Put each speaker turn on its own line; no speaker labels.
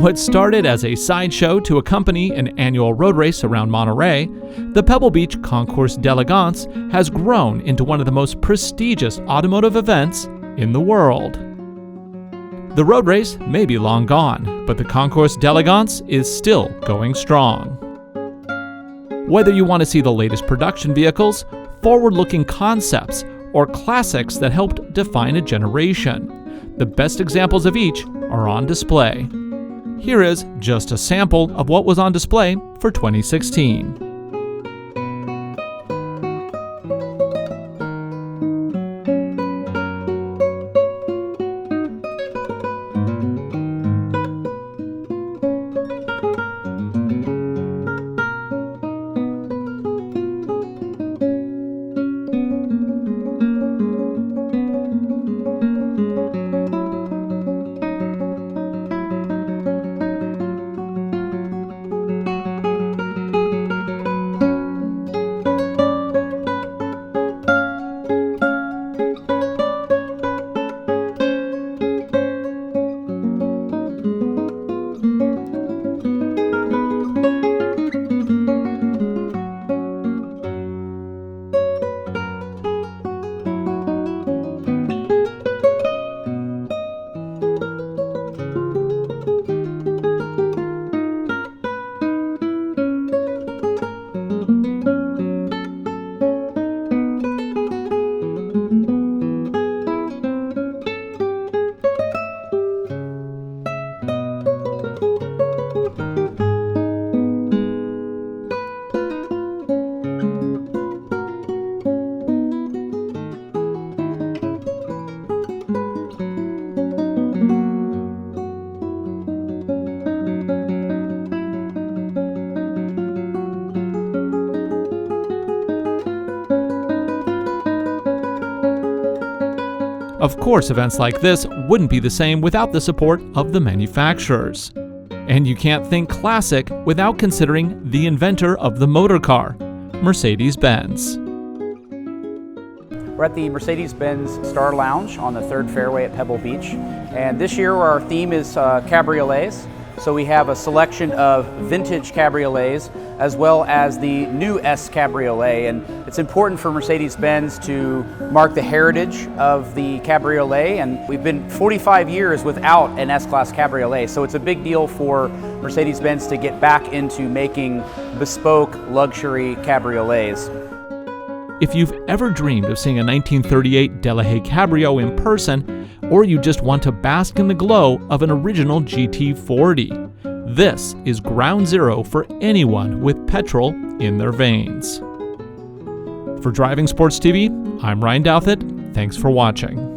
What started as a sideshow to accompany an annual road race around Monterey, the Pebble Beach Concours d'Elegance has grown into one of the most prestigious automotive events in the world. The road race may be long gone, but the Concours d'Elegance is still going strong. Whether you want to see the latest production vehicles, forward-looking concepts, or classics that helped define a generation, the best examples of each are on display. Here is just a sample of what was on display for 2016. Of course, events like this wouldn't be the same without the support of the manufacturers. And you can't think classic without considering the inventor of the motor car, Mercedes-Benz.
We're at the Mercedes-Benz Star Lounge on the third fairway at Pebble Beach. And this year our theme is cabriolets. So we have a selection of vintage cabriolets as well as the new S Cabriolet. And it's important for Mercedes-Benz to mark the heritage of the cabriolet. And we've been 45 years without an S-Class cabriolet. So it's a big deal for Mercedes-Benz to get back into making bespoke luxury cabriolets.
If you've ever dreamed of seeing a 1938 Delahaye Cabrio in person, or you just want to bask in the glow of an original GT40, this is ground zero for anyone with petrol in their veins. For Driving Sports TV, I'm Ryan Douthit. Thanks for watching.